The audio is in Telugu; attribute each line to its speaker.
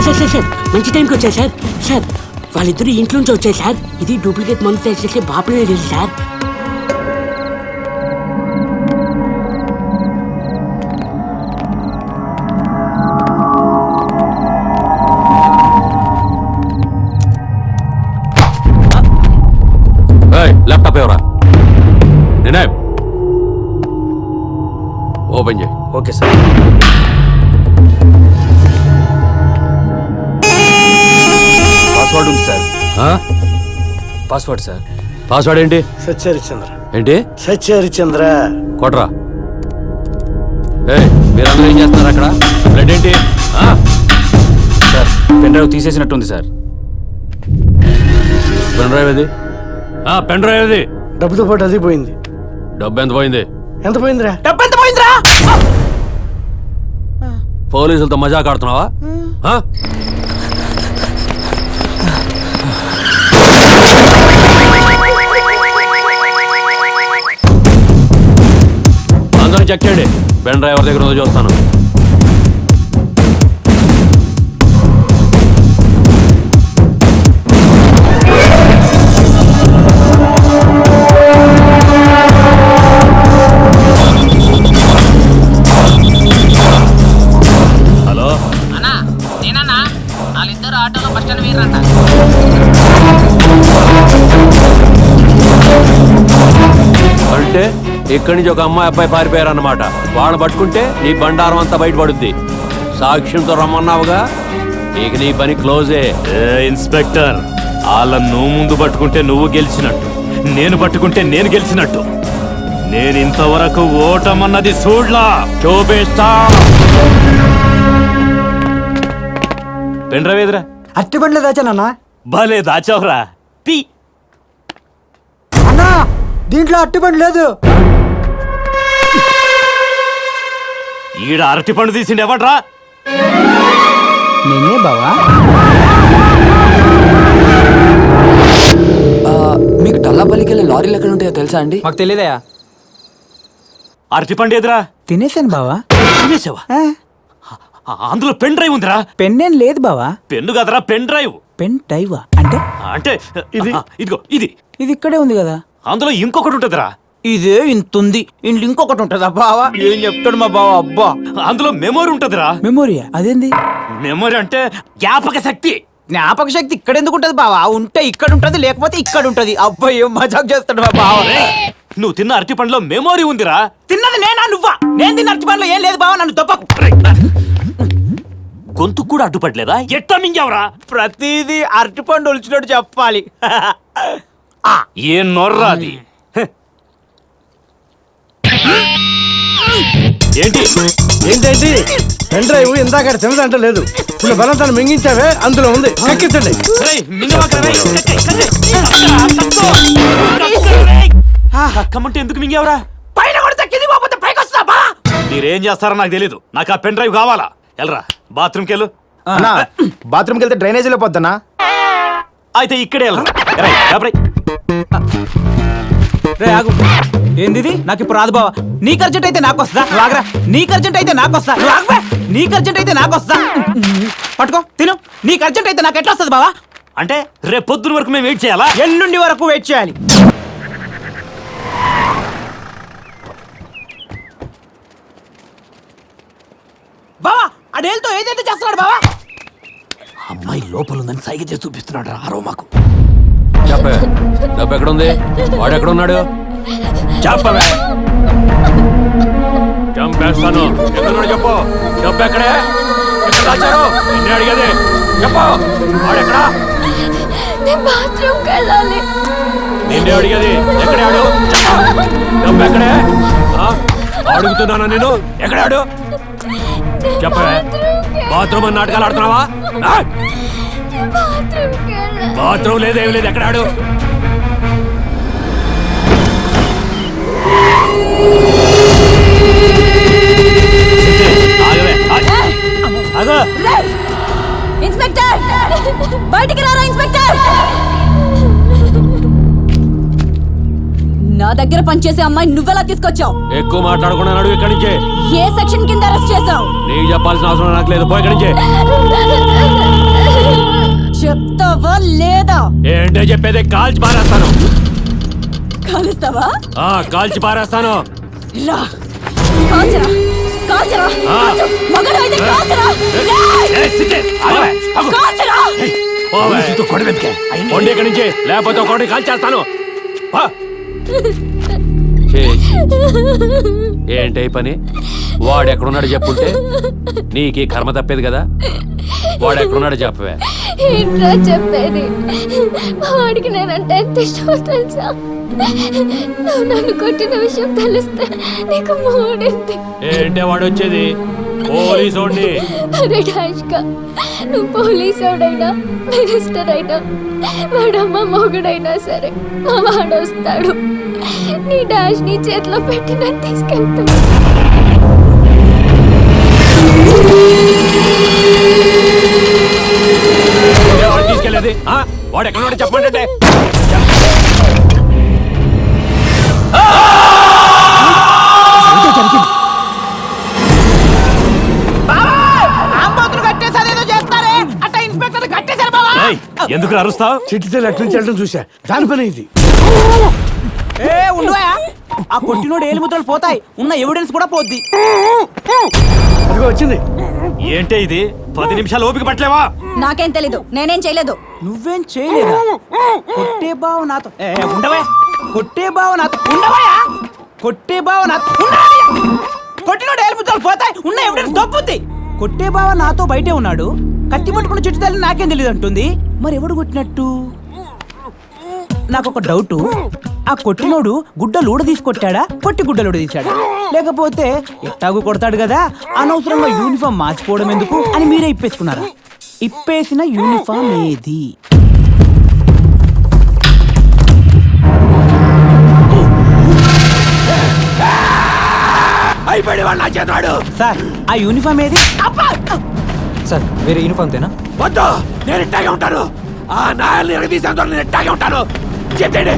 Speaker 1: సార్ మంచి టైంకి వచ్చారు సార్ వాళ్ళిద్దరు ఇంట్లోంచి వచ్చాయి సార్. ఇది డూప్లికేట్ మందు తయారు చేసే బాపులే తెలుసు సార్.
Speaker 2: ల్యాప్టాప్ ఎవరా? నేనే. ఓపెన్ చేయి.
Speaker 3: Okay sir. పాస్వర్డ్ ఉంది సార్. Password sir.
Speaker 2: పాస్వర్డ్ ఏంటి?
Speaker 4: సత్యహరిచంద్ర.
Speaker 2: ఏంటి
Speaker 4: సత్యహరిచంద్ర?
Speaker 2: కొట్రా. మీరందరూ ఏం చేస్తున్నారు అక్కడ? బ్లడ్ ఏంటి?
Speaker 3: సార్ పెన్ డ్రైవ్ తీసేసినట్టుంది సార్.
Speaker 2: పెన్ డ్రైవ్ ఏది? పెన్ డ్రైవ్ ఏది?
Speaker 4: డబ్బుతో పాటు అది పోయింది.
Speaker 2: డబ్బు ఎంత పోయింది?
Speaker 4: ఎంత పోయిందిరా?
Speaker 1: డబ్బు ఎంత పోయిందిరా?
Speaker 2: పోలీసులతో మజాక్ ఆడుతున్నావా? అందరూ చెక్ చేయండి. పెన్ డ్రైవర్ దగ్గర ఉందో చూస్తాను. హలో
Speaker 1: అన్నా, నేనన్నా. వాళ్ళిద్దరు ఆటోలో బస్ స్టాండ్ వీరంట.
Speaker 2: అంటే ఇక్కడి నుంచి ఒక అబ్బాయి పారిపోయారన్నమాట. వాళ్ళని పట్టుకుంటే నీ బండారం అంతా బయటపడుద్ది. సాక్ష్యంతో రమ్మన్నావుగా, ఇక నీ పని క్లోజే.
Speaker 5: ఇన్స్పెక్టర్, వాళ్ళని నువ్వు ముందు పట్టుకుంటే నువ్వు గెలిచినట్టు, నేను పట్టుకుంటే నేను గెలిచినట్టు. నేను ఇంతవరకు ఓటమన్నది చూడ్లా.
Speaker 2: చూపిస్తా.
Speaker 5: పెండ్రవ్ ఎదురా?
Speaker 4: అట్టి బండ్లు దాచానన్నా.
Speaker 5: భలే దాచావురా. తీ.
Speaker 4: అన్నా, దీంట్లో అట్టి బండి లేదు.
Speaker 5: ఈడ అరటి పండు తీసిండు ఎవడ్రా?
Speaker 4: నేనే బావా.
Speaker 6: మీకు టల్లాపల్లికి వెళ్ళే లారీలు ఎక్కడ ఉంటాయో తెలుసా అండి?
Speaker 3: మాకు తెలియదయా.
Speaker 5: అరటి పండు ఎదురా?
Speaker 4: తినేసాను బావా.
Speaker 5: తినేసావా? అందులో పెన్ డ్రైవ్ ఉందిరా.
Speaker 4: పెన్నేం లేదు బావా.
Speaker 5: పెన్ను కదరా, పెన్ డ్రైవ్.
Speaker 4: పెన్ డ్రైవా అంటే?
Speaker 5: అంటే ఇది ఇదిగో ఇది
Speaker 4: ఇది ఇక్కడే ఉంది కదా.
Speaker 5: అందులో ఇంకొకటి ఉంటదిరా.
Speaker 4: ఇదే ఇంతుంది. ఇంట్లో ఇంకొకటి ఉంటుందా బావా? ఏం చెప్తాడు మా బావ. అబ్బా,
Speaker 5: అందులో మెమొరీ ఉంటదిరా.
Speaker 4: మెమోరియా? అదేంది?
Speaker 5: మెమొరీ అంటే జ్ఞాపక శక్తి.
Speaker 4: జ్ఞాపక శక్తి ఇక్కడ ఎందుకు ఉంటది బావా? ఉంటే ఇక్కడ ఉంటది, లేకపోతే ఇక్కడ ఉంటది. అబ్బా, ఏం మజాక్ చేస్తాడు మా బావ.
Speaker 5: నువ్వు తిన్న అరటి పండులో మెమొరీ ఉందిరా.
Speaker 4: తిన్నది నేనా నువ్వా? నేను తిన్న అరటి పండ్లో ఏం లేదు బావా, నన్ను తప్పకు.
Speaker 5: గొంతు కూడా అడ్డుపడలేదా? ఎట్టా మింగావరా?
Speaker 4: ప్రతిదీ అరటిపండు ఒలిచినట్టు చెప్పాలి.
Speaker 5: ఏ నొర్రా అది? ఏంటి
Speaker 4: ఏంటంటే పెన్ డ్రైవ్ ఇందాక తినదంట లేదు. ఇప్పుడు బలంతాన్ని మింగించావే, అందులో ఉంది. ఎక్కించండి.
Speaker 5: కక్కమంటే ఎందుకు మింగావరా?
Speaker 4: పైన కొడితే కింది పోతే పైకి వస్తా బా.
Speaker 5: మీరేం చేస్తారో నాకు తెలీదు. నాకు ఆ పెన్ డ్రైవ్ కావాలా. ఎల్రా బాత్రూమ్కి వెళ్ళు.
Speaker 3: బాత్రూమ్కి వెళ్తే డ్రైనేజీలో పోద్దనా?
Speaker 5: అయితే ఇక్కడే వెళ్ళరా.
Speaker 4: ఏంది? నాకు ఇప్పుడు రాదు బావా. నీకు అర్జెంట్ అయితే నాకు వస్తా. ఆగరా. నీకు అర్జెంట్ అయితే నాకు వస్తా. నీకు అర్జెంట్ అయితే నాకు వస్తా. పట్టుకో, తిను. నీకు అర్జెంట్ అయితే నాకు ఎట్లా వస్తుంది బావా?
Speaker 5: అంటే రేపు పొద్దున వరకు మేము వెయిట్ చేయాలా?
Speaker 4: ఎల్లుండి వరకు వెయిట్ చేయాలి. బావా, అడేళ్ళతో ఏదైతే చేస్తున్నాడు బావా?
Speaker 5: అమ్మాయి లోపల ఉందని సైగ చేసి చూపిస్తున్నాడు. ఆరో మాకు
Speaker 2: చెప్పే, డబ్బు ఎక్కడుంది? వాడు ఎక్కడున్నాడు? చెప్పవే. చంపేస్తాను. ఎక్కడున్నాడు చెప్పు. డబ్బు ఎక్కడే? ఎక్కడ దాచారు? నిన్నే అడిగేది. చెప్పు. వాడు ఎక్కడా? నిన్నే అడిగేది. ఎక్కడాడు? డబ్బు ఎక్కడే? అడుగుతున్నానా నేను? ఎక్కడాడు? చెప్పవే. బాత్రూమ్ అని నాటకాలు ఆడుతున్నావా? బాత్రూమ్ లేదు, ఏమి లేదు. ఎక్కడాడు?
Speaker 7: ఇన్స్పెక్టర్, బయటికి రారా ఇన్స్పెక్టర్. నా దగ్గర పనిచేసే అమ్మాయి నువ్వెలా తీసుకొచ్చావు?
Speaker 2: ఎక్కువ మాట్లాడకుండా నడువు ఇక్కడి నుంచే.
Speaker 7: ఏ సెక్షన్ కింద అరెస్ట్ చేసావు?
Speaker 2: నీకు చెప్పాల్సిన అవసరం నాకు లేదు. పోయి ఇక్కడి నుంచే. ఏంటో చెప్పేది, కాల్చి పారేస్తాను.
Speaker 7: కాలుస్తావా?
Speaker 2: కాల్చి పారేస్తాను.
Speaker 7: రా కాల్చరా కాల్చరా మగడు అయితే కాల్చరా కాల్చరా
Speaker 2: కొండ ఇక్కడి నుంచి, లేకపోతే ఒకటి కాల్చేస్తాను. ఏంటి పని? వాడు ఎక్కడున్నాడు చెప్పుంటే నీకు కర్మ తప్పేది కదా. వాడు ఎక్కడున్నాడు చెప్పవే.
Speaker 8: ఏంట్రా చెప్పేది? వాడికి నేనంటే ఎంత ఇష్టమో తెలుసా? నువ్వు నన్ను కొట్టిన విషయం తెలిస్తే నీకు మూడింది.
Speaker 2: ఏంటే వాడు వచ్చేది? పోలీసోడిని.
Speaker 8: అరే డాష్కా, నువ్వు పోలీసోడైనా మినిస్టర్ అయినా వాడమ్మ మొగుడైనా సరే మా వాడు వస్తాడు. నీ డాష్ నీ చేతిలో పెట్టి నన్ను తీసుకెళ్తాడు.
Speaker 2: వాడు తీసుకెళ్ళేది వాడు ఎక్కడ చెప్పండి.
Speaker 5: ఎందుకు అరుస్తావు?
Speaker 1: చిట్టితల్లి అటు నుంచి వెళ్ళడం చూసా, దాని పని ఇది.
Speaker 4: ఉండవా? ఆ కొట్టినోడు ఏలిముద్రలు పోతాయి, ఉన్న ఎవిడెన్స్ కూడా పోద్ది.
Speaker 1: అదిగో వచ్చింది.
Speaker 5: ఏంటే ఇది? 10 నిమిషాలు ఓపిక పట్టలేవా?
Speaker 7: నాకేం తెలీదు, నేనేం చేయలేదు.
Speaker 4: నువ్వేం చేయలేదా? కొట్టే బావ నాతో ఉండవా? కొట్టే బావ నాతో ఉండవా? కొట్టే బావ నాతో కొట్టినోడు ఏలిముద్రలు పోతాయి, ఉన్న ఎవిడెన్స్ దొబ్బుద్ది. కొట్టే బావ నాతో బయటే ఉన్నాడు, కత్తి పట్టుకున్న చుట్టు తల్లి నాకేం తెలియదు అంటుంది. మరి ఎవడు కొట్టినట్టు? నాకు ఒక డౌట్. ఆ కొట్టినోడు గుడ్డలు ఊడ తీసుకొట్టాడా, పొట్టి గుడ్డలు ఊడ తీసాడా? లేకపోతే ఎట్టాగు కొడతాడు కదా, అనవసరంగా యూనిఫామ్ మార్చిపోవడం ఎందుకు అని మీరే ఇప్పేసుకున్నారా? ఇప్పేసిన యూనిఫామ్ ఏది? సార్ ఆ యూనిఫామ్ ఏది?
Speaker 3: సార్ వేరే యూనిఫామ్ తేనా?
Speaker 2: వద్దు, నేను ఇట్టాగే ఉంటాను. ఆ నాయల్ని ఎరగదీసేందుకు నేను ఇట్టాగే ఉంటాను. చెప్పండి.